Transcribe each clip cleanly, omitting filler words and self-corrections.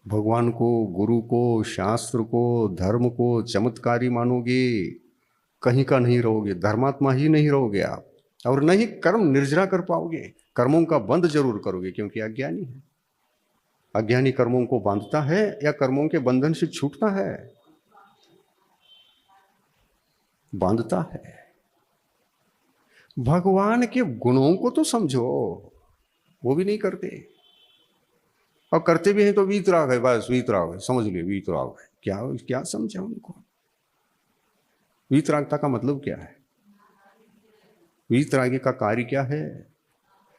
भगवान को, गुरु को, शास्त्र को, धर्म को चमत्कारी मानोगे, कहीं का नहीं रहोगे, धर्मात्मा ही नहीं रहोगे आप, और न ही कर्म निर्जरा कर पाओगे। कर्मों का बंध जरूर करोगे क्योंकि अज्ञानी है। अज्ञानी कर्मों को बांधता है या कर्मों के बंधन से छूटता है? बांधता है। भगवान के गुणों को तो समझो, वो भी नहीं करते, और करते भी हैं तो वीतराग है, बस वीतराग है, समझ लियो वीतराग है। क्या क्या समझा उनको? वीतरागता का मतलब क्या है? वीतरागी का कार्य क्या है?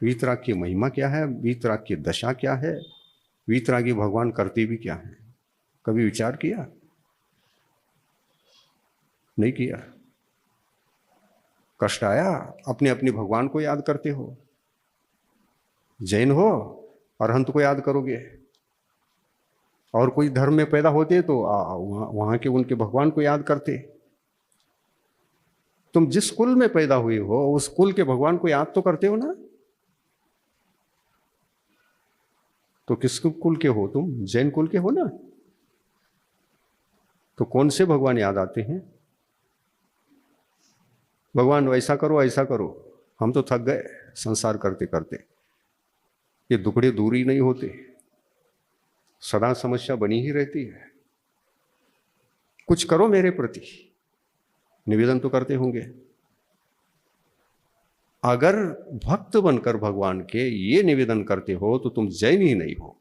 वीतराग की महिमा क्या है? वीतराग की दशा क्या है? वीतरागी भगवान करते भी क्या है? कभी विचार किया? नहीं किया। कष्ट आया? अपने अपने भगवान को याद करते हो। जैन हो, अरहंत को याद करोगे, और कोई धर्म में पैदा होते तो वहां के उनके भगवान को याद करते। तुम जिस कुल में पैदा हुए हो उस कुल के भगवान को याद तो करते हो ना। तो किस कुल के हो तुम? जैन कुल के हो ना। तो कौन से भगवान याद आते हैं? भगवान ऐसा करो ऐसा करो, हम तो थक गए संसार करते करते। ये दुखड़े दूर ही नहीं होते, सदा समस्या बनी ही रहती है। कुछ करो मेरे प्रति, निवेदन तो करते होंगे। अगर भक्त बनकर भगवान के ये निवेदन करते हो तो तुम जैन ही नहीं हो।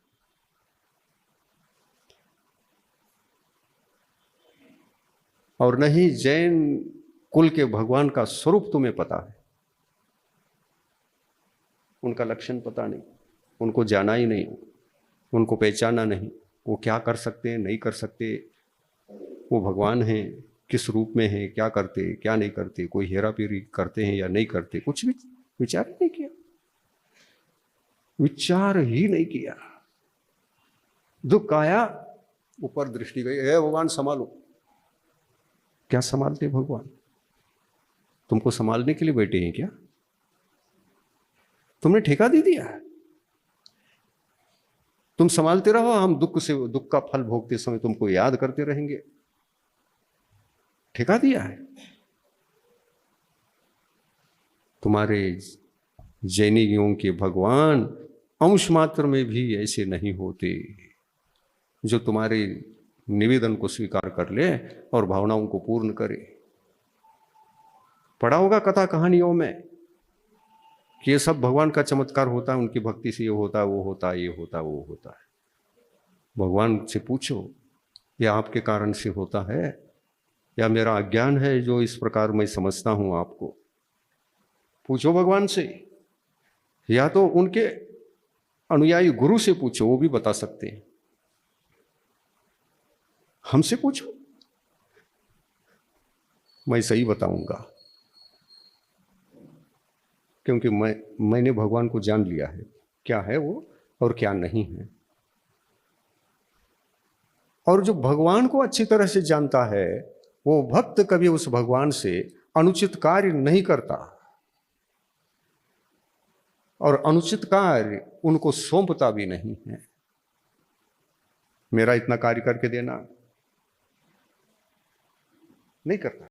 और नहीं जैन कुल के भगवान का स्वरूप तुम्हें पता है, उनका लक्षण पता नहीं, उनको जाना ही नहीं, उनको पहचाना नहीं, वो क्या कर सकते हैं नहीं कर सकते, वो भगवान हैं किस रूप में हैं, क्या करते क्या नहीं करते, कोई हेरा फेरी करते हैं या नहीं करते, कुछ भी विचार ही नहीं किया। विचार ही नहीं किया। दुख आया, ऊपर दृष्टि गई, हे भगवान संभालो। क्या संभालते भगवान? तुमको संभालने के लिए बैठे हैं क्या? तुमने ठेका दे दिया, तुम संभालते रहो, हम दुख का फल भोगते समय तुमको याद करते रहेंगे। ठेका दिया है। तुम्हारे जैनियों के भगवान अंश मात्र में भी ऐसे नहीं होते जो तुम्हारे निवेदन को स्वीकार कर ले और भावनाओं को पूर्ण करे। पढ़ा होगा कथा कहानियों में कि ये सब भगवान का चमत्कार होता है, उनकी भक्ति से ये होता है वो होता है, ये होता है वो होता है। भगवान से पूछो, ये आपके कारण से होता है या मेरा अज्ञान है जो इस प्रकार मैं समझता हूं आपको? पूछो भगवान से, या तो उनके अनुयायी गुरु से पूछो, वो भी बता सकते हैं। हमसे पूछो, मैं सही बताऊंगा, क्योंकि मैंने भगवान को जान लिया है, क्या है वो और क्या नहीं है। और जो भगवान को अच्छी तरह से जानता है वो भक्त कभी उस भगवान से अनुचित कार्य नहीं करता, और अनुचित कार्य उनको सौंपता भी नहीं है। मेरा इतना कार्य करके देना, नहीं करता।